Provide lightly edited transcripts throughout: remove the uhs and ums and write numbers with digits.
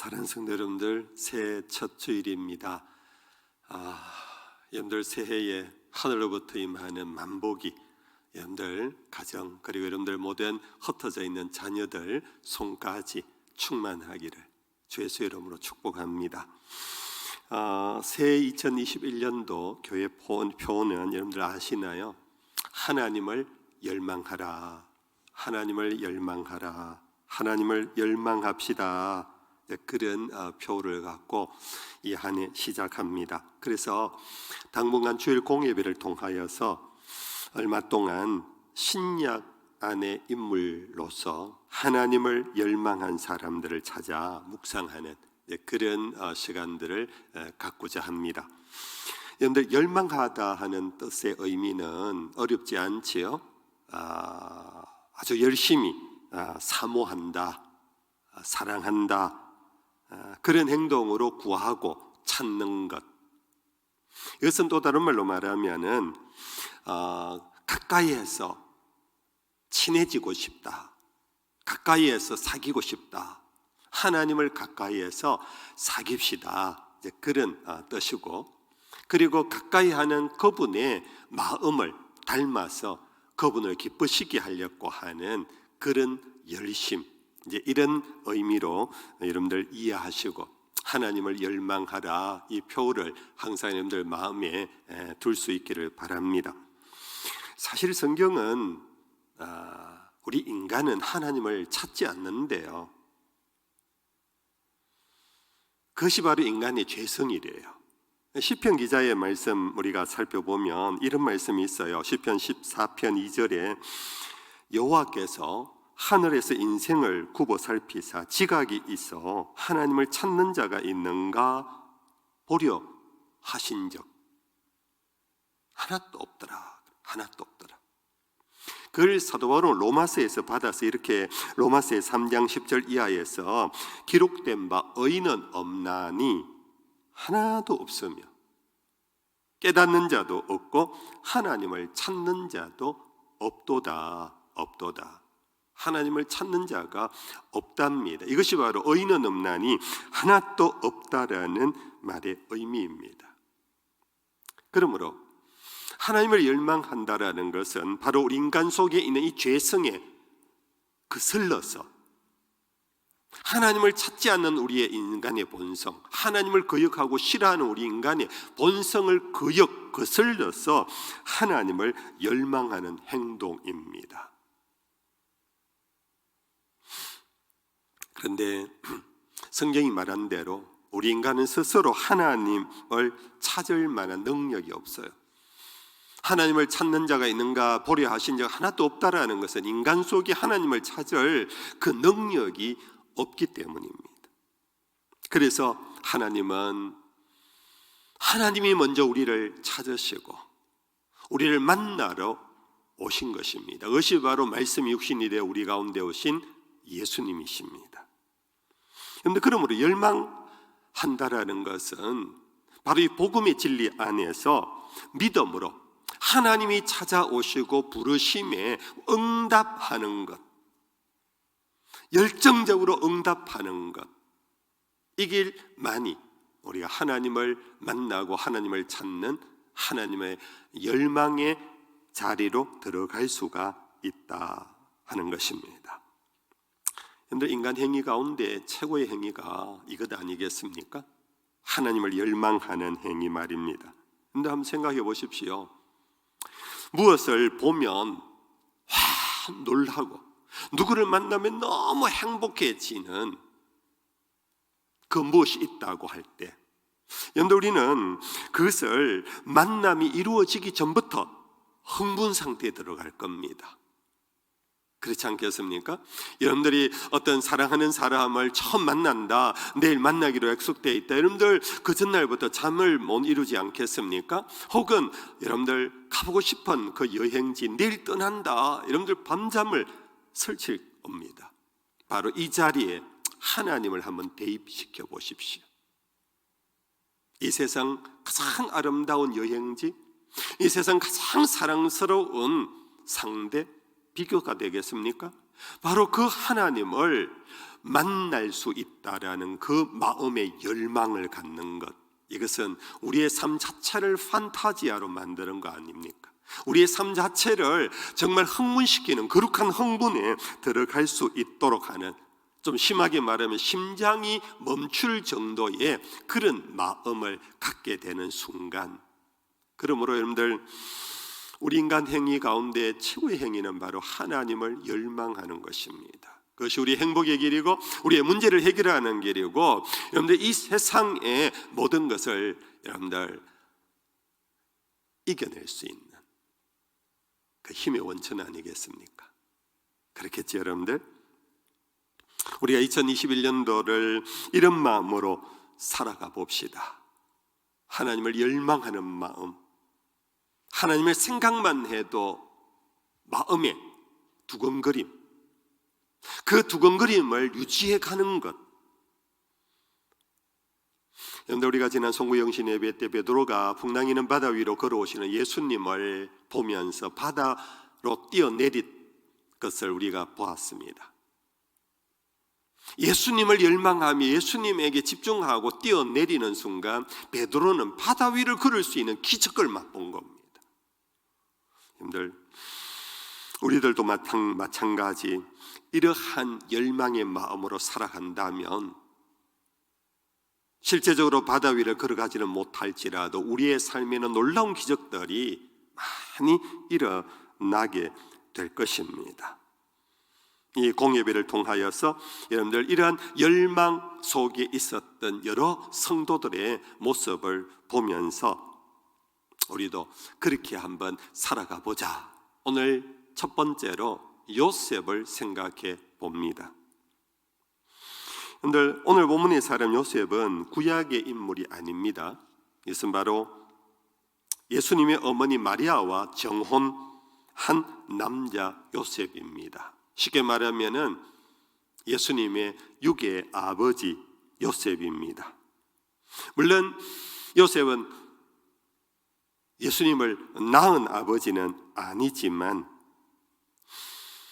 사랑하는 성도 여러분들, 새해 첫 주일입니다. 여러분들 새해에 하늘로부터 임하는 만복이 여러분들 가정 그리고 여러분들 모든 흩어져 있는 자녀들 손까지 충만하기를 주의 수 이름으로 축복합니다. 새해 2021년도 교회 표는 여러분들 아시나요? 하나님을 열망하라, 하나님을 열망하라, 하나님을 열망합시다. 그런 표를 갖고 이 한 해 시작합니다. 그래서 당분간 주일 공예배를 통하여서 얼마 동안 신약 안의 인물로서 하나님을 열망한 사람들을 찾아 묵상하는 그런 시간들을 갖고자 합니다. 여러분들, 열망하다 하는 뜻의 의미는 어렵지 않지요? 아주 열심히 사모한다, 사랑한다, 그런 행동으로 구하고 찾는 것. 이것은 또 다른 말로 말하면은 가까이에서 친해지고 싶다, 가까이에서 사귀고 싶다, 하나님을 가까이에서 사깁시다, 그런 뜻이고, 그리고 가까이 하는 그분의 마음을 닮아서 그분을 기쁘시게 하려고 하는 그런 열심, 이런 의미로 여러분들 이해하시고 하나님을 열망하라, 이 표를 항상 여러분들 마음에 둘 수 있기를 바랍니다. 사실 성경은 우리 인간은 하나님을 찾지 않는데요, 그것이 바로 인간의 죄성이래요. 시편 기자의 말씀 우리가 살펴보면 이런 말씀이 있어요. 시편 14편 2절에 여호와께서 하늘에서 인생을 굽어 살피사 지각이 있어 하나님을 찾는 자가 있는가 보려 하신 적 하나도 없더라, 하나도 없더라. 그걸 사도 바울은 로마서에서 받아서 이렇게 로마서 3장 10절 이하에서 기록된 바 의인은 없나니 하나도 없으며 깨닫는 자도 없고 하나님을 찾는 자도 없도다, 없도다. 하나님을 찾는 자가 없답니다. 이것이 바로 의인은 없나니 하나도 없다라는 말의 의미입니다. 그러므로 하나님을 열망한다라는 것은 바로 우리 인간 속에 있는 이 죄성에 거슬러서 하나님을 찾지 않는 우리의 인간의 본성, 하나님을 거역하고 싫어하는 우리 인간의 본성을 거슬러서 하나님을 열망하는 행동입니다. 그런데 성경이 말한 대로 우리 인간은 스스로 하나님을 찾을 만한 능력이 없어요. 하나님을 찾는 자가 있는가 보려 하신 적 하나도 없다라는 것은 인간 속에 하나님을 찾을 그 능력이 없기 때문입니다. 그래서 하나님이 먼저 우리를 찾으시고 우리를 만나러 오신 것입니다. 그것이 바로 말씀이 육신이 되어 우리 가운데 오신 예수님이십니다. 그런데 그러므로 열망한다라는 것은 바로 이 복음의 진리 안에서 믿음으로 하나님이 찾아오시고 부르심에 응답하는 것, 열정적으로 응답하는 것, 이 길만이 우리가 하나님을 만나고 하나님을 찾는 하나님의 열망의 자리로 들어갈 수가 있다 하는 것입니다. 그런데 인간 행위 가운데 최고의 행위가 이것 아니겠습니까? 하나님을 열망하는 행위 말입니다. 그런데 한번 생각해 보십시오. 무엇을 보면 놀라고 누구를 만나면 너무 행복해지는 그 무엇이 있다고 할 때, 여러분들, 우리는 그것을 만남이 이루어지기 전부터 흥분 상태에 들어갈 겁니다. 그렇지 않겠습니까? 여러분들이 어떤 사랑하는 사람을 처음 만난다, 내일 만나기로 약속되어 있다, 여러분들 그 전날부터 잠을 못 이루지 않겠습니까? 혹은 여러분들 가보고 싶은 그 여행지 내일 떠난다, 여러분들 밤잠을 설칠 겁니다. 바로 이 자리에 하나님을 한번 대입시켜 보십시오. 이 세상 가장 아름다운 여행지, 이 세상 가장 사랑스러운 상대, 비교가 되겠습니까? 바로 그 하나님을 만날 수 있다라는 그 마음의 열망을 갖는 것, 이것은 우리의 삶 자체를 판타지아로 만드는 거 아닙니까? 우리의 삶 자체를 정말 흥분시키는 거룩한 흥분에 들어갈 수 있도록 하는, 좀 심하게 말하면 심장이 멈출 정도의 그런 마음을 갖게 되는 순간, 그러므로 여러분들, 우리 인간 행위 가운데 최고의 행위는 바로 하나님을 열망하는 것입니다. 그것이 우리의 행복의 길이고 우리의 문제를 해결하는 길이고, 여러분들 이 세상의 모든 것을 여러분들 이겨낼 수 있는 그 힘의 원천 아니겠습니까? 그렇겠지 여러분들? 우리가 2021년도를 이런 마음으로 살아가 봅시다. 하나님을 열망하는 마음, 하나님의 생각만 해도 마음에 두근거림, 그 두근거림을 유지해 가는 것. 그런데 우리가 지난 송구영신 예배 때 베드로가 풍랑이는 바다 위로 걸어오시는 예수님을 보면서 바다로 뛰어내린 것을 우리가 보았습니다. 예수님을 열망하며 예수님에게 집중하고 뛰어내리는 순간 베드로는 바다 위를 걸을 수 있는 기적을 맛본 겁니다. 여러분들, 우리들도 마찬가지 이러한 열망의 마음으로 살아간다면 실제적으로 바다 위를 걸어가지는 못할지라도 우리의 삶에는 놀라운 기적들이 많이 일어나게 될 것입니다. 이 공예배를 통하여서 여러분들 이러한 열망 속에 있었던 여러 성도들의 모습을 보면서 우리도 그렇게 한번 살아가 보자. 오늘 첫 번째로 요셉을 생각해 봅니다. 여러분들, 오늘 본문의 사람 요셉은 구약의 인물이 아닙니다. 이것은 바로 예수님의 어머니 마리아와 정혼한 남자 요셉입니다. 쉽게 말하면은 예수님의 육의 아버지 요셉입니다. 물론 요셉은 예수님을 낳은 아버지는 아니지만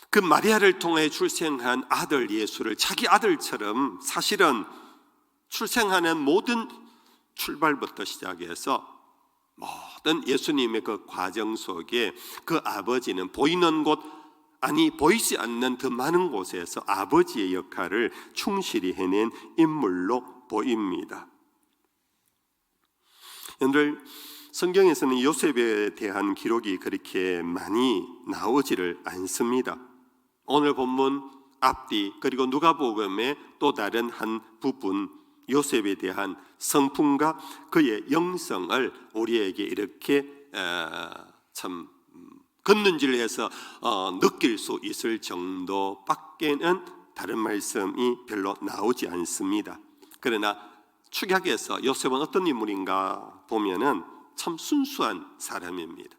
그 마리아를 통해 출생한 아들 예수를 자기 아들처럼 사실은 출생하는 모든 출발부터 시작해서 모든 예수님의 그 과정 속에 그 아버지는 보이는 곳, 아니 보이지 않는 더 많은 곳에서 아버지의 역할을 충실히 해낸 인물로 보입니다. 여러분들, 성경에서는 요셉에 대한 기록이 그렇게 많이 나오지를 않습니다. 오늘 본문 앞뒤 그리고 누가복음의 또 다른 한 부분, 요셉에 대한 성품과 그의 영성을 우리에게 이렇게 참 걷는질해서 느낄 수 있을 정도밖에는 다른 말씀이 별로 나오지 않습니다. 그러나 축약해서 요셉은 어떤 인물인가 보면은 참 순수한 사람입니다.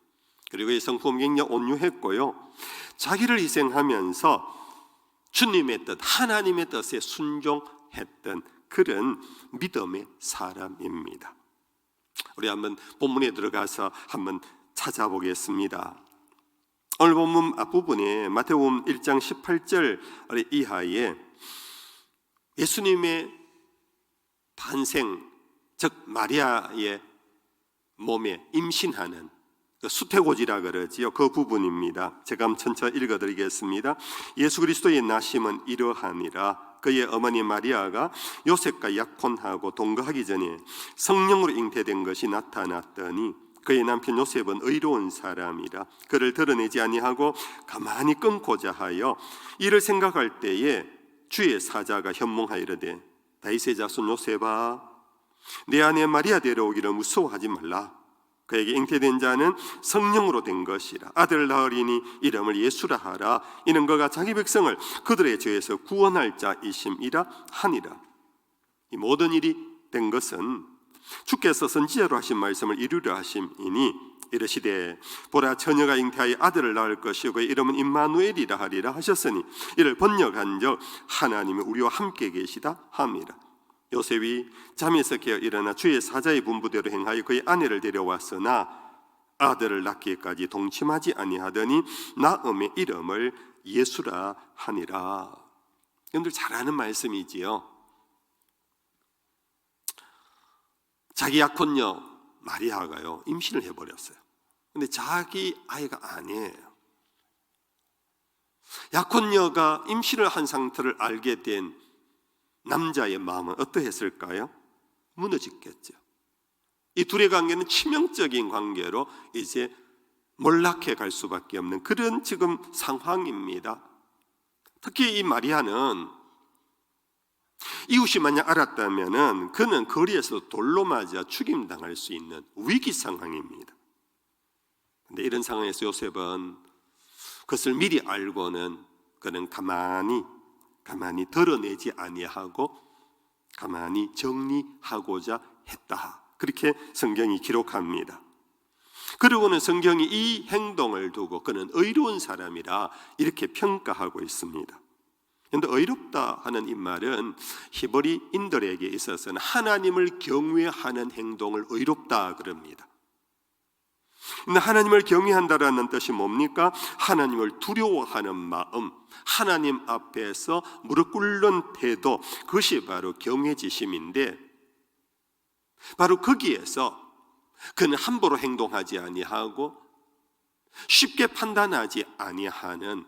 그리고 이 성품 굉장히 온유했고요, 자기를 희생하면서 주님의 뜻, 하나님의 뜻에 순종했던 그런 믿음의 사람입니다. 우리 한번 본문에 들어가서 한번 찾아보겠습니다. 오늘 본문 앞부분에 마태복음 1장 18절 이하에 예수님의 탄생, 즉 마리아의 몸에 임신하는 수태고지라 그러지요. 그 부분입니다. 제가 한번 천천히 읽어드리겠습니다. 예수 그리스도의 나심은 이러하니라. 그의 어머니 마리아가 요셉과 약혼하고 동거하기 전에 성령으로 잉태된 것이 나타났더니 그의 남편 요셉은 의로운 사람이라 그를 드러내지 아니하고 가만히 끊고자 하여 이를 생각할 때에 주의 사자가 현몽하이르되 다윗의 자손 요셉아, 내 아내 마리아 데려오기를 무서워하지 말라. 그에게 잉태된 자는 성령으로 된 것이라. 아들을 낳으리니 이름을 예수라 하라. 이는 그가 자기 백성을 그들의 죄에서 구원할 자이심이라 하니라. 이 모든 일이 된 것은 주께서 선지자로 하신 말씀을 이루려 하심이니 이르시되 보라, 처녀가 잉태하여 아들을 낳을 것이요 그의 이름은 임마누엘이라 하리라 하셨으니 이를 번역한즉 하나님이 우리와 함께 계시다 함이라. 요셉이 잠에서 깨어 일어나 주의 사자의 분부대로 행하여 그의 아내를 데려왔으나 아들을 낳기까지 동침하지 아니하더니 나음의 이름을 예수라 하니라. 여러분들 잘 아는 말씀이지요. 자기 약혼녀 마리아가요 임신을 해버렸어요. 근데 자기 아이가 아니에요. 약혼녀가 임신을 한 상태를 알게 된 남자의 마음은 어떠했을까요? 무너졌겠죠. 이 둘의 관계는 치명적인 관계로 이제 몰락해 갈 수밖에 없는 그런 지금 상황입니다. 특히 이 마리아는 이웃이 만약 알았다면 그는 거리에서 돌로 맞아 죽임당할 수 있는 위기 상황입니다. 그런데 이런 상황에서 요셉은 그것을 미리 알고는 그는 가만히 드러내지 아니하고 가만히 정리하고자 했다. 그렇게 성경이 기록합니다. 그리고는 성경이 이 행동을 두고 그는 의로운 사람이라 이렇게 평가하고 있습니다. 그런데 의롭다 하는 이 말은 히브리인들에게 있어서는 하나님을 경외하는 행동을 의롭다 그럽니다. 근데 하나님을 경외한다라는 뜻이 뭡니까? 하나님을 두려워하는 마음, 하나님 앞에서 무릎 꿇는 태도, 그것이 바로 경외지심인데 바로 거기에서 그는 함부로 행동하지 아니하고 쉽게 판단하지 아니하는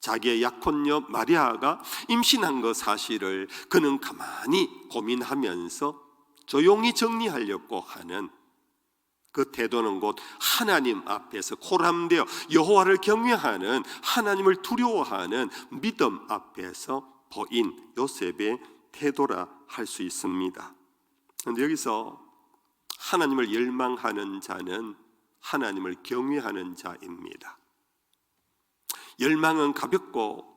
자기의 약혼녀 마리아가 임신한 것 사실을 그는 가만히 고민하면서 조용히 정리하려고 하는 그 태도는 곧 하나님 앞에서 코람되어 여호와를 경외하는 하나님을 두려워하는 믿음 앞에서 보인 요셉의 태도라 할 수 있습니다. 그런데 여기서 하나님을 열망하는 자는 하나님을 경외하는 자입니다. 열망은 가볍고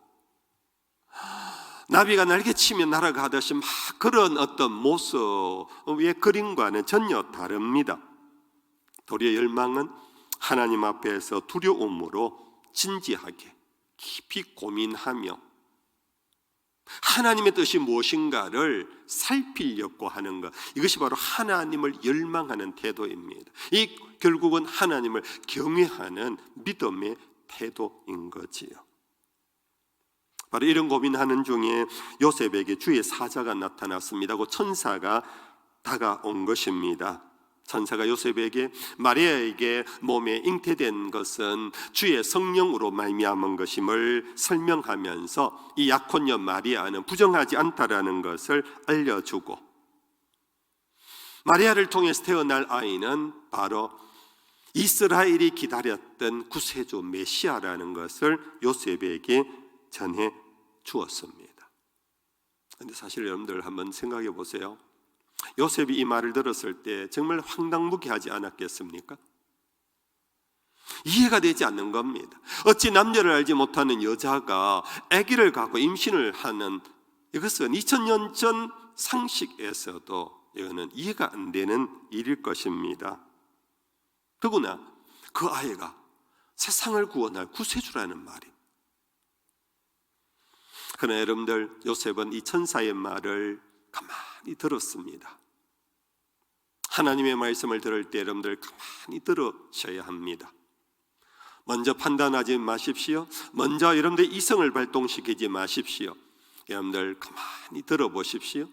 나비가 날개치며 날아가듯이 막 그런 어떤 모습의 그림과는 전혀 다릅니다. 도리어 열망은 하나님 앞에서 두려움으로 진지하게 깊이 고민하며 하나님의 뜻이 무엇인가를 살피려고 하는 것, 이것이 바로 하나님을 열망하는 태도입니다. 이 결국은 하나님을 경외하는 믿음의 태도인 거지요. 바로 이런 고민하는 중에 요셉에게 주의 사자가 나타났습니다. 그 천사가 다가온 것입니다. 천사가 요셉에게 마리아에게 몸에 잉태된 것은 주의 성령으로 말미암은 것임을 설명하면서 이 약혼녀 마리아는 부정하지 않다라는 것을 알려주고 마리아를 통해서 태어날 아이는 바로 이스라엘이 기다렸던 구세주 메시아라는 것을 요셉에게 전해 주었습니다. 그런데 사실 여러분들 한번 생각해 보세요. 요셉이 이 말을 들었을 때 정말 황당무계하지 않았겠습니까? 이해가 되지 않는 겁니다. 어찌 남녀를 알지 못하는 여자가 아기를 갖고 임신을 하는 이것은 2000년 전 상식에서도 이거는 이해가 안 되는 일일 것입니다. 더구나 그 아이가 세상을 구원할 구세주라는 말이. 그러나 여러분들 요셉은 이 천사의 말을 가만히 들었습니다. 하나님의 말씀을 들을 때 여러분들 가만히 들으셔야 합니다. 먼저 판단하지 마십시오. 먼저 여러분들 이성을 발동시키지 마십시오. 여러분들 가만히 들어보십시오.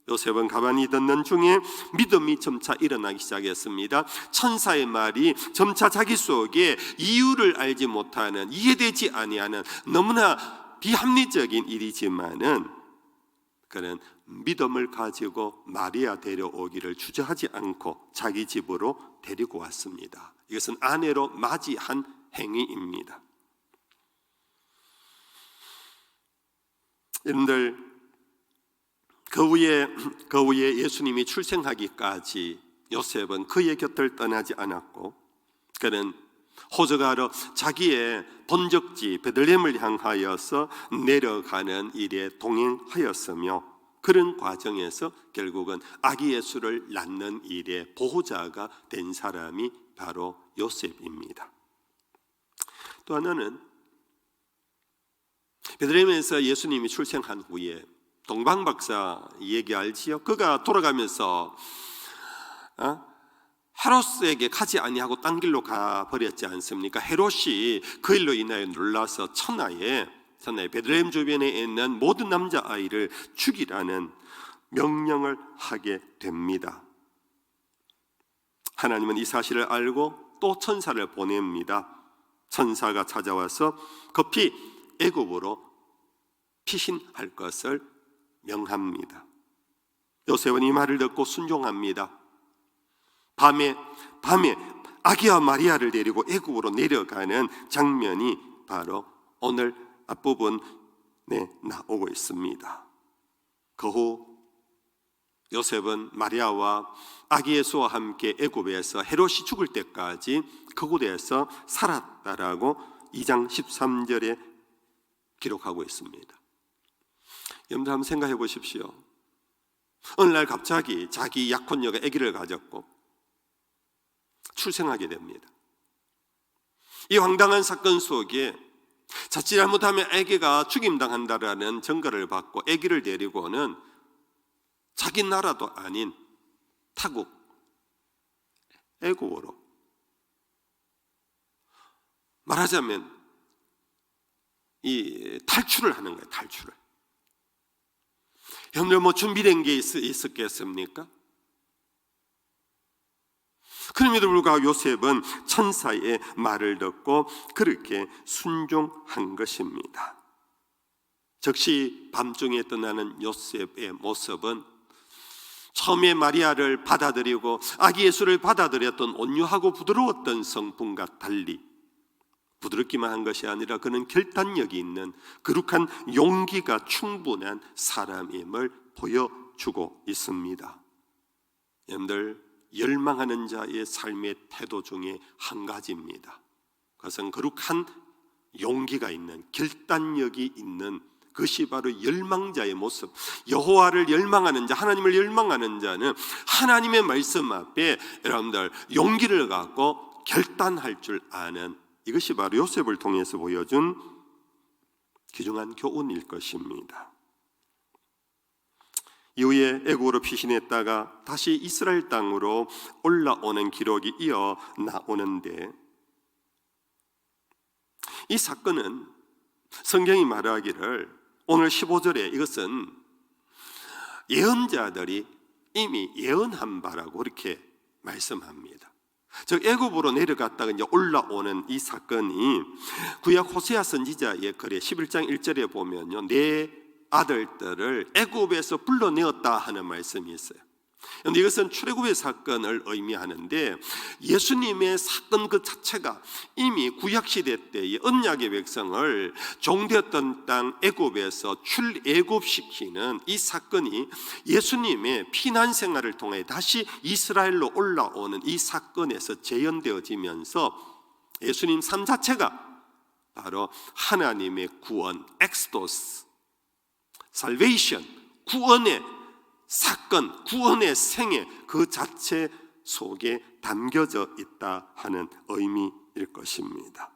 요셉은 가만히 듣는 중에 믿음이 점차 일어나기 시작했습니다. 천사의 말이 점차 자기 속에 이유를 알지 못하는, 이해되지 아니하는 너무나 비합리적인 일이지만은 그는 믿음을 가지고 마리아 데려오기를 주저하지 않고 자기 집으로 데리고 왔습니다. 이것은 아내로 맞이한 행위입니다. 여러분들 그 후에 예수님이 출생하기까지 요셉은 그의 곁을 떠나지 않았고 그는 호적하러 자기의 본적지 베들레헴을 향하여서 내려가는 일에 동행하였으며 그런 과정에서 결국은 아기 예수를 낳는 일의 보호자가 된 사람이 바로 요셉입니다. 또 하나는 베들레헴에서 예수님이 출생한 후에 동방박사 얘기 알지요? 그가 돌아가면서 헤롯에게 가지 아니하고 딴 길로 가버렸지 않습니까? 헤롯이 그 일로 인하여 놀라서 천하에 샀나요? 베들레헴 주변에 있는 모든 남자아이를 죽이라는 명령을 하게 됩니다. 하나님은 이 사실을 알고 또 천사를 보냅니다. 천사가 찾아와서 급히 애굽으로 피신할 것을 명합니다. 요셉은 이 말을 듣고 순종합니다. 밤에 아기와 마리아를 데리고 애굽으로 내려가는 장면이 바로 오늘 앞부분에 나오고 있습니다. 그 후 요셉은 마리아와 아기 예수와 함께 애굽에서 헤롯이 죽을 때까지 그곳에서 살았다라고 2장 13절에 기록하고 있습니다. 여러분들 한번 생각해 보십시오. 어느 날 갑자기 자기 약혼녀가 아기를 가졌고 출생하게 됩니다. 이 황당한 사건 속에 자칫 잘못하면 아기가 죽임당한다라는 증거를 받고 아기를 데리고는 자기 나라도 아닌 타국 애굽으로, 말하자면 이 탈출을 하는 거예요. 탈출을. 여러분들 뭐 준비된 게 있었겠습니까? 그럼에도 불구하고 요셉은 천사의 말을 듣고 그렇게 순종한 것입니다. 즉시 밤중에 떠나는 요셉의 모습은 처음에 마리아를 받아들이고 아기 예수를 받아들였던 온유하고 부드러웠던 성품과 달리 부드럽기만 한 것이 아니라 그는 결단력이 있는 거룩한 용기가 충분한 사람임을 보여주고 있습니다. 여러분들, 열망하는 자의 삶의 태도 중에 한 가지입니다. 그것은 거룩한 용기가 있는, 결단력이 있는, 그것이 바로 열망자의 모습. 여호와를 열망하는 자, 하나님을 열망하는 자는 하나님의 말씀 앞에 여러분들 용기를 갖고 결단할 줄 아는, 이것이 바로 요셉을 통해서 보여준 귀중한 교훈일 것입니다. 이후에 애국으로 피신했다가 다시 이스라엘 땅으로 올라오는 기록이 이어 나오는데, 이 사건은 성경이 말하기를 오늘 15절에 이것은 예언자들이 이미 예언한 바라고 그렇게 말씀합니다. 즉 애굽으로 내려갔다가 이제 올라오는 이 사건이 구약 호세아 선지자의 글에 11장 1절에 보면요, 내 아들들을 애굽에서 불러내었다 하는 말씀이 있어요. 그런데 이것은 출애굽의 사건을 의미하는데, 예수님의 사건 그 자체가 이미 구약시대 때의 언약의 백성을 종되었던 땅 애굽에서 출애굽시키는 이 사건이 예수님의 피난 생활을 통해 다시 이스라엘로 올라오는 이 사건에서 재현되어지면서 예수님 삶 자체가 바로 하나님의 구원, 엑스도스, 살베이션, 구원의 사건, 구원의 생애 그 자체 속에 담겨져 있다 하는 의미일 것입니다.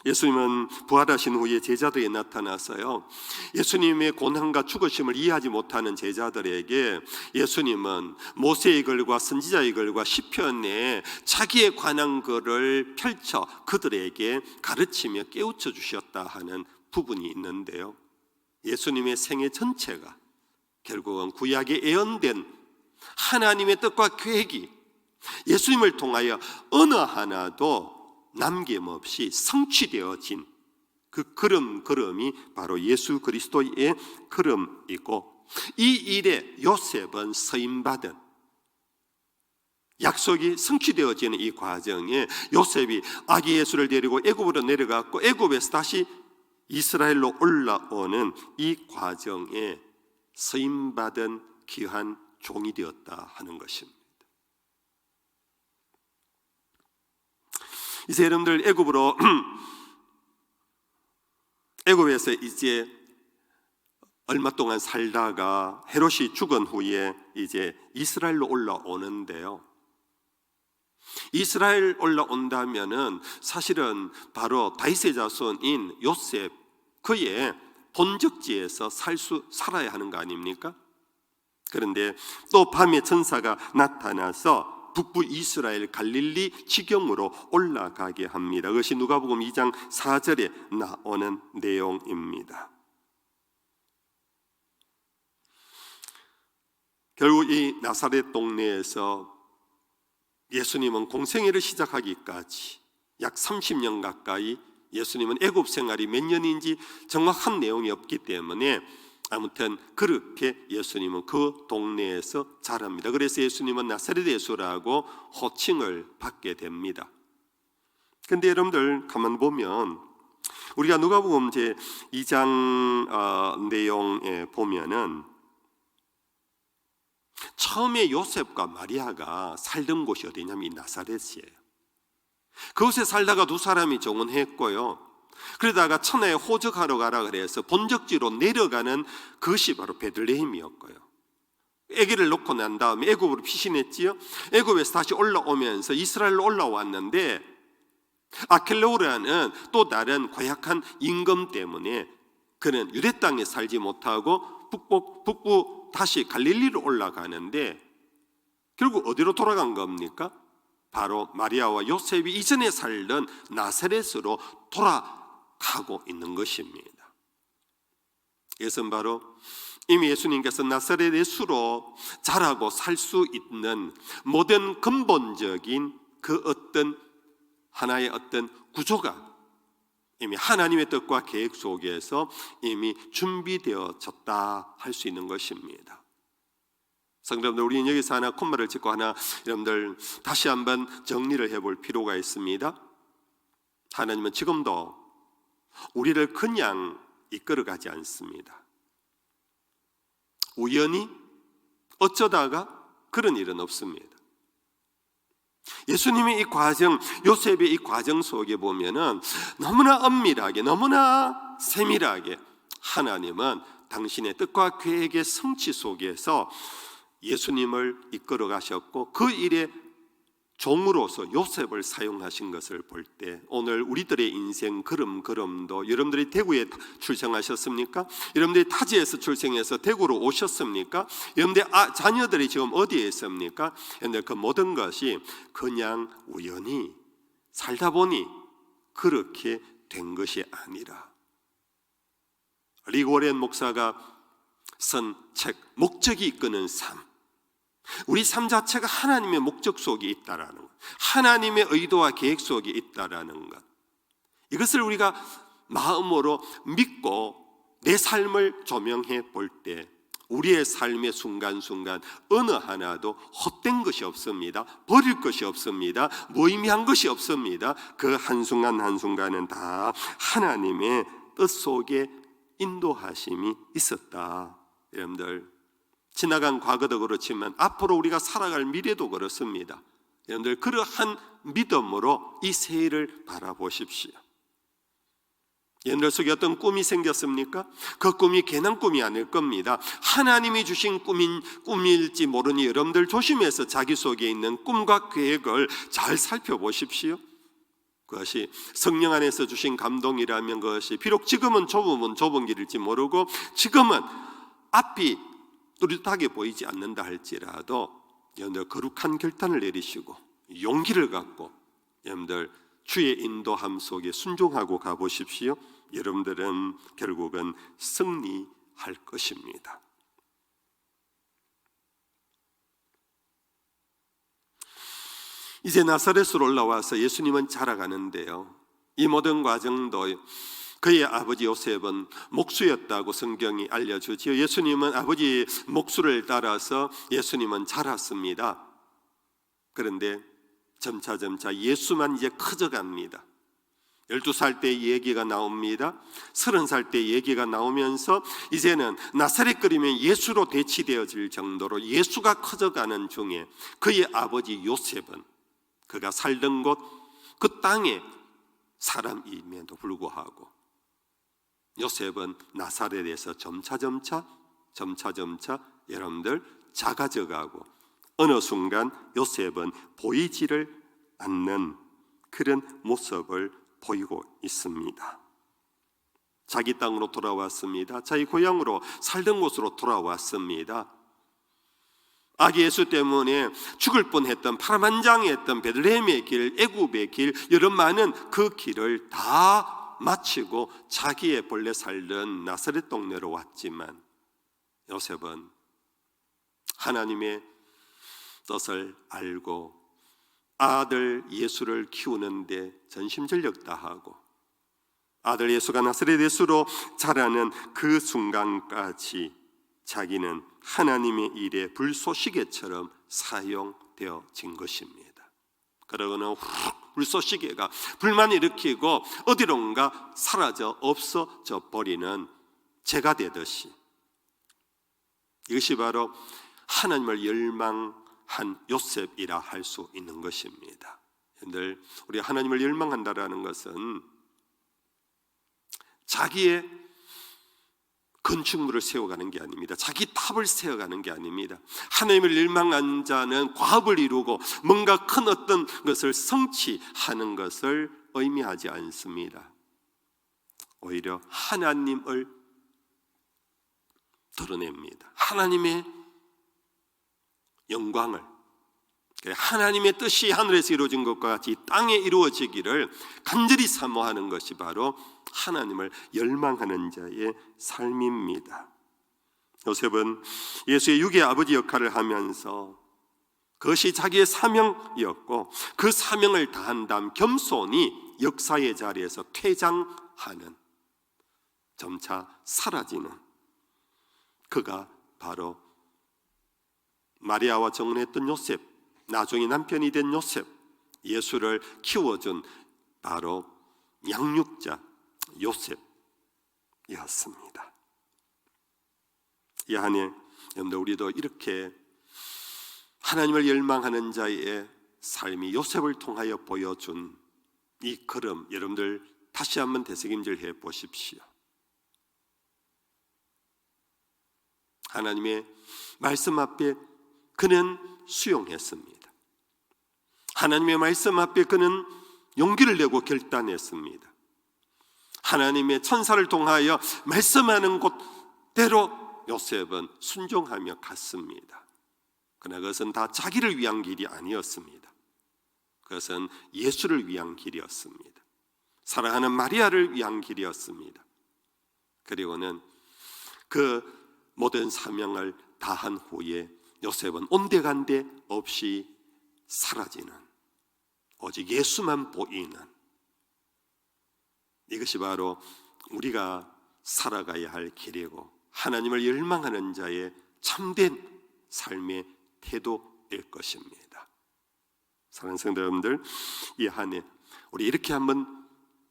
예수님은 부활하신 후에 제자들에 나타나서요, 예수님의 고난과 죽으심을 이해하지 못하는 제자들에게 예수님은 모세의 글과 선지자의 글과 시편에 자기에 관한 글을 펼쳐 그들에게 가르치며 깨우쳐 주셨다 하는 부분이 있는데요, 예수님의 생애 전체가 결국은 구약에 예언된 하나님의 뜻과 계획이 예수님을 통하여 어느 하나도 남김없이 성취되어진 그 걸음이 바로 예수 그리스도의 걸음이고, 이 일에 요셉은 서임받은, 약속이 성취되어지는 이 과정에 요셉이 아기 예수를 데리고 애굽으로 내려갔고 애굽에서 다시 이스라엘로 올라오는 이 과정에 서임받은 귀한 종이 되었다 하는 것입니다. 이제 여러분들 애굽에서 이제 얼마 동안 살다가 헤롯이 죽은 후에 이제 이스라엘로 올라오는데요, 이스라엘 올라온다면은 사실은 바로 다윗의 자손인 요셉, 그의 본적지에서 살아야 하는 거 아닙니까? 그런데 또 밤에 천사가 나타나서 북부 이스라엘 갈릴리 지경으로 올라가게 합니다. 그것이 누가복음 2장 4절에 나오는 내용입니다. 결국 이 나사렛 동네에서 예수님은 공생애를 시작하기까지 약 30년 가까이 예수님은 애굽 생활이 몇 년인지 정확한 내용이 없기 때문에 아무튼 그렇게 예수님은 그 동네에서 자랍니다. 그래서 예수님은 나사렛 예수라고 호칭을 받게 됩니다. 근데 여러분들 가만 보면 우리가 누가복음 제 2장 내용에 보면은 처음에 요셉과 마리아가 살던 곳이 어디냐면 이 나사렛이에요. 그곳에 살다가 두 사람이 정혼했고요. 그러다가 천하에 호적하러 가라 그래서 본적지로 내려가는 그것이 바로 베들레헴이었고요. 아기를 놓고 난 다음에 애굽으로 피신했지요. 애굽에서 다시 올라오면서 이스라엘로 올라왔는데 아켈레오라는 또 다른 고약한 임금 때문에 그는 유대 땅에 살지 못하고 북부 다시 갈릴리로 올라가는데 결국 어디로 돌아간 겁니까? 바로 마리아와 요셉이 이전에 살던 나사렛으로 돌아가고 있는 것입니다. 이것은 바로 이미 예수님께서 나사렛 예수로 자라고 살 수 있는 모든 근본적인 그 어떤 하나의 어떤 구조가 이미 하나님의 뜻과 계획 속에서 이미 준비되어졌다 할 수 있는 것입니다. 성도님들, 우리는 여기서 하나 콤마를 찍고 하나 여러분들 다시 한번 정리를 해볼 필요가 있습니다. 하나님은 지금도 우리를 그냥 이끌어가지 않습니다. 우연히 어쩌다가 그런 일은 없습니다. 예수님의 이 과정, 요셉의 이 과정 속에 보면은 너무나 엄밀하게, 너무나 세밀하게 하나님은 당신의 뜻과 계획의 성취 속에서 예수님을 이끌어 가셨고 그 일에 종으로서 요셉을 사용하신 것을 볼 때 오늘 우리들의 인생 걸음걸음도 여러분들이 대구에 출생하셨습니까? 여러분들이 타지에서 출생해서 대구로 오셨습니까? 여러분들의 자녀들이 지금 어디에 있습니까? 그런데 그 모든 것이 그냥 우연히 살다 보니 그렇게 된 것이 아니라 리고렌 목사가 쓴 책 목적이 이끄는 삶, 우리 삶 자체가 하나님의 목적 속에 있다라는 것, 하나님의 의도와 계획 속에 있다라는 것, 이것을 우리가 마음으로 믿고 내 삶을 조명해 볼 때 우리의 삶의 순간순간 어느 하나도 헛된 것이 없습니다. 버릴 것이 없습니다. 무의미한 것이 없습니다. 그 한순간 한순간은 다 하나님의 뜻 속에 인도하심이 있었다. 여러분들, 지나간 과거도 그렇지만 앞으로 우리가 살아갈 미래도 그렇습니다. 여러분들, 그러한 믿음으로 이 새해를 바라보십시오. 여러분들 속에 어떤 꿈이 생겼습니까? 그 꿈이 괜한 꿈이 아닐 겁니다. 하나님이 주신 꿈일지 모르니 여러분들 조심해서 자기 속에 있는 꿈과 계획을 잘 살펴보십시오. 그것이 성령 안에서 주신 감동이라면 그것이 비록 지금은 좁은 길일지 모르고 지금은 앞이 뚜렷하게 보이지 않는다 할지라도 여러분들 거룩한 결단을 내리시고 용기를 갖고 여러분들 주의 인도함 속에 순종하고 가보십시오. 여러분들은 결국은 승리할 것입니다. 이제 나사렛으로 올라와서 예수님은 자라가는데요, 이 모든 과정도 그의 아버지 요셉은 목수였다고 성경이 알려주지요. 예수님은 아버지 목수를 따라서 예수님은 자랐습니다. 그런데 점차 예수만 이제 커져갑니다. 12살 때 얘기가 나옵니다. 30살 때 얘기가 나오면서 이제는 나사렛 그리면 예수로 대치되어질 정도로 예수가 커져가는 중에 그의 아버지 요셉은 그가 살던 곳 그 땅의 사람임에도 불구하고 요셉은 나사렛에서 점차 여러분들 작아져가고 어느 순간 요셉은 보이지를 않는 그런 모습을 보이고 있습니다. 자기 땅으로 돌아왔습니다. 자기 고향으로 살던 곳으로 돌아왔습니다. 아기 예수 때문에 죽을 뻔했던 파란만장했던 베들레헴의 길, 애굽의 길, 여러 많은 그 길을 다 마치고 자기의 본래 살던 나사렛 동네로 왔지만 요셉은 하나님의 뜻을 알고 아들 예수를 키우는데 전심전력 다하고 아들 예수가 나사렛 예수로 자라는 그 순간까지 자기는 하나님의 일에 불쏘시개처럼 사용되어진 것입니다. 그러고는 불쏘시개가 불만 일으키고 어디론가 사라져 없어져 버리는 재가 되듯이 이것이 바로 하나님을 열망한 요셉이라 할 수 있는 것입니다. 여러분들, 우리 하나님을 열망한다라는 것은 자기의 건축물을 세워가는 게 아닙니다. 자기 탑을 세워가는 게 아닙니다. 하나님을 열망한 자는 과업을 이루고 뭔가 큰 어떤 것을 성취하는 것을 의미하지 않습니다. 오히려 하나님을 드러냅니다. 하나님의 영광을, 하나님의 뜻이 하늘에서 이루어진 것과 같이 땅에 이루어지기를 간절히 사모하는 것이 바로 하나님을 열망하는 자의 삶입니다. 요셉은 예수의 육의 아버지 역할을 하면서 그것이 자기의 사명이었고 그 사명을 다한 다음 겸손히 역사의 자리에서 퇴장하는, 점차 사라지는 그가 바로 마리아와 정혼했던 요셉, 나중에 남편이 된 요셉, 예수를 키워준 바로 양육자 요셉이었습니다. 이 한해 여러분들, 우리도 이렇게 하나님을 열망하는 자의 삶이 요셉을 통하여 보여준 이 걸음, 여러분들 다시 한번 되새김질해 보십시오. 하나님의 말씀 앞에 그는 수용했습니다. 하나님의 말씀 앞에 그는 용기를 내고 결단했습니다. 하나님의 천사를 통하여 말씀하는 곳대로 요셉은 순종하며 갔습니다. 그러나 그것은 다 자기를 위한 길이 아니었습니다. 그것은 예수를 위한 길이었습니다. 사랑하는 마리아를 위한 길이었습니다. 그리고는 그 모든 사명을 다한 후에 요셉은 온데간데 없이 사라지는, 오직 예수만 보이는, 이것이 바로 우리가 살아가야 할 길이고 하나님을 열망하는 자의 참된 삶의 태도일 것입니다. 사랑하는 성도 여러분들, 이 한 해 우리 이렇게 한번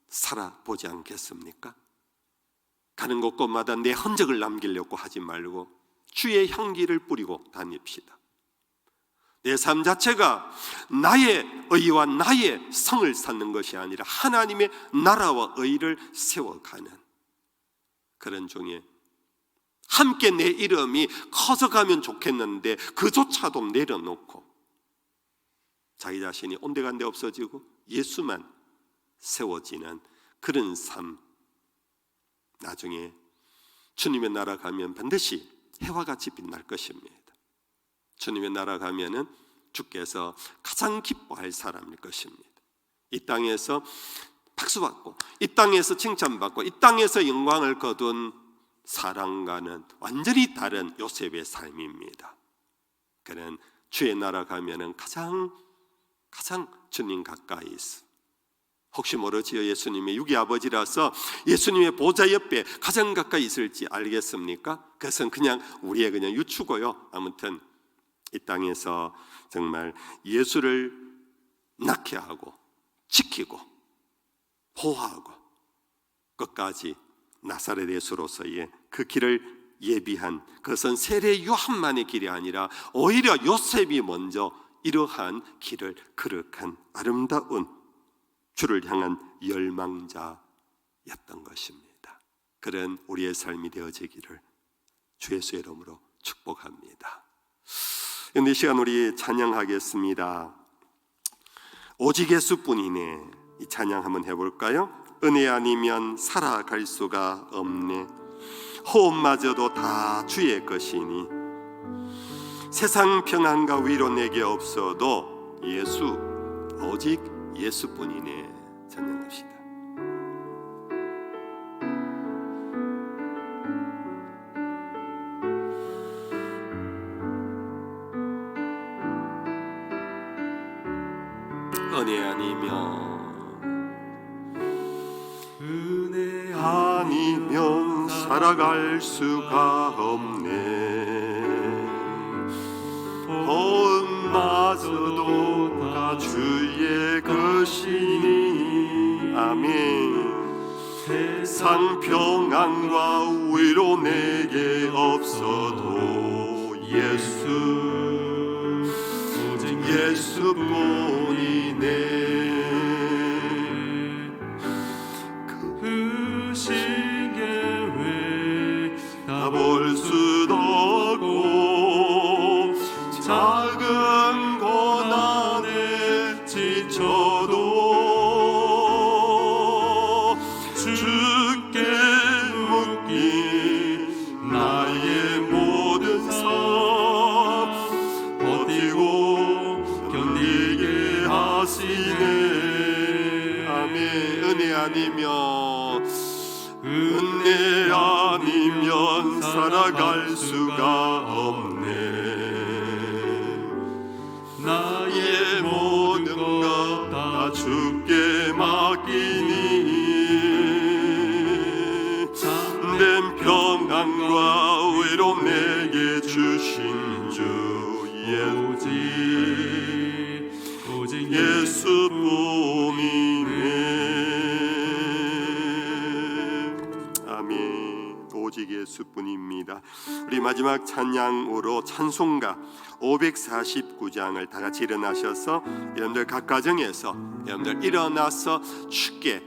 살아보지 않겠습니까? 가는 곳곳마다 내 흔적을 남기려고 하지 말고 주의 향기를 뿌리고 다닙시다. 내 삶 자체가 나의 의와 나의 성을 쌓는 것이 아니라 하나님의 나라와 의를 세워가는 그런 중에 함께 내 이름이 커져가면 좋겠는데 그조차도 내려놓고 자기 자신이 온데간데 없어지고 예수만 세워지는 그런 삶, 나중에 주님의 나라 가면 반드시 해와 같이 빛날 것입니다. 주님의 나라 가면은 주께서 가장 기뻐할 사람일 것입니다. 이 땅에서 박수받고 이 땅에서 칭찬받고 이 땅에서 영광을 거둔 사랑과는 완전히 다른 요셉의 삶입니다. 그는 주의 나라 가면은 가장 주님 가까이 있어. 혹시 모르지요? 예수님의 육의 아버지라서 예수님의 보좌 옆에 가장 가까이 있을지 알겠습니까? 그것은 그냥 우리의 그냥 유추고요. 아무튼 이 땅에서 정말 예수를 낳게 하고 지키고 보호하고 끝까지 나사렛 예수로서의 그 길을 예비한, 그것은 세례 요한만의 길이 아니라 오히려 요셉이 먼저 이러한 길을 걸어간 아름다운 주를 향한 열망자였던 것입니다. 그런 우리의 삶이 되어지기를 주 예수의 이름으로 축복합니다. 이 시간 우리 찬양하겠습니다. 오직 예수뿐이네. 이 찬양 한번 해볼까요? 은혜 아니면 살아갈 수가 없네. 호흡마저도 다 주의 것이니 세상 평안과 위로 내게 없어도 예수, 오직 예수뿐이네. 찬양합시다. 은혜 아니면 살아갈 수가 없네. 보응마저도 다 주의 것이니. 아멘. 세상 평안과 위로 내게 없어도 예수, 오직 예수뿐이네. 그 시계 왜 다 볼 수도 없고 작은 고난에 지쳐도 주께 묶인 나의 모든 삶 버티고 견디게 하시네. 아멘. 은혜 아니면 살아갈 수가 없네. 나의 모든 것 다 주께 맡기니. 참된 평안과 위로 내게 주신 주 오직 예수뿐이네. 아멘. 오직 예수뿐입니다. 우리 마지막 찬양으로 찬송가 549장을 다 같이 일어나셔서 여러분들 각 가정에서 여러분들 일어나서 주께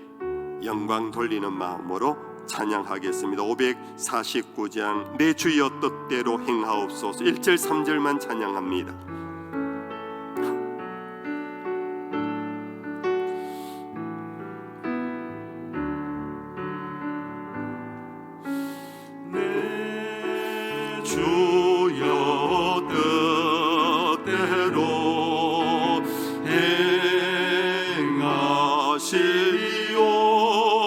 영광 돌리는 마음으로 찬양하겠습니다. 549장 내 주여 뜻대로 행하옵소서. 1절 3절만 찬양합니다. 주여 뜻대로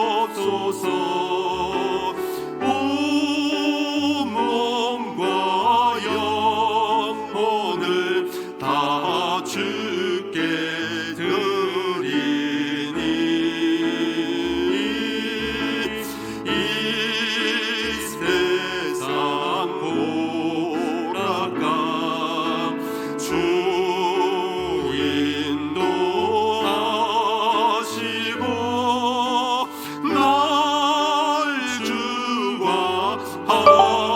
행하시옵소서. 온 몸과 영혼을 다 주께 드리니. 이 세상 주 인도하시고 날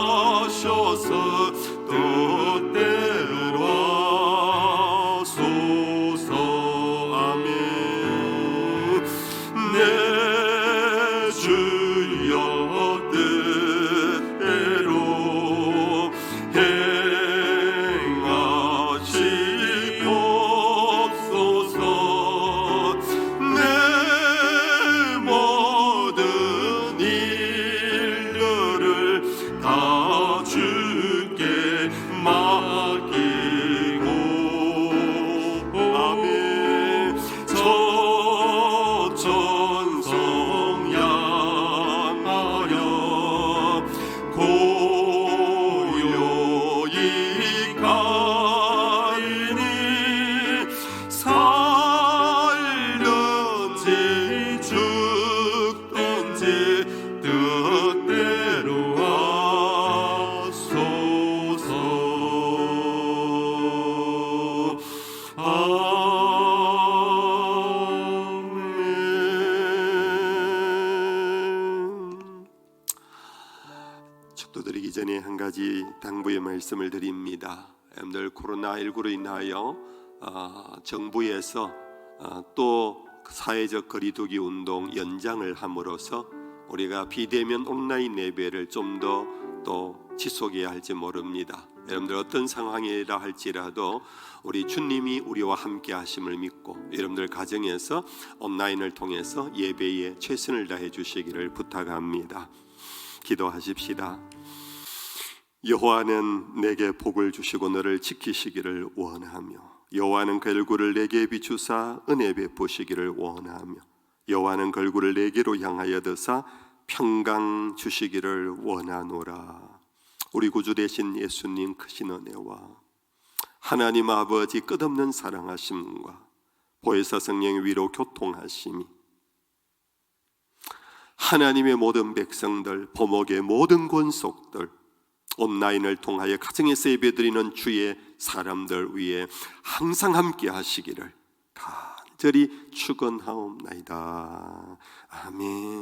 주관하셔서 뜻대로 하소서. 아멘. 내 주여 뜻대로 축도드리기 전에 한 가지 당부의 말씀을 드립니다. 여러분들 코로나19로 인하여 정부에서 또 사회적 거리두기 운동 연장을 함으로써 우리가 비대면 온라인 예배를 좀 더 또 지속해야 할지 모릅니다. 여러분들 어떤 상황이라 할지라도 우리 주님이 우리와 함께 하심을 믿고 여러분들 가정에서 온라인을 통해서 예배에 최선을 다해 주시기를 부탁합니다. 기도하십시다. 여호와는 내게 복을 주시고 너를 지키시기를 원하며 여호와는 그 얼굴을 내게 비추사 은혜 베푸시기를 원하며 여호와는 그 얼굴을 내게로 향하여 드사 평강 주시기를 원하노라. 우리 구주 되신 예수님 크신 은혜와 하나님 아버지 끝없는 사랑하심과 보혜사 성령의 위로 교통하심이 하나님의 모든 백성들, 범옥의 모든 권속들, 온라인을 통하여 가정에서 예배드리는 주의 사람들 위에 항상 함께 하시기를 간절히 축원하옵나이다. 아멘.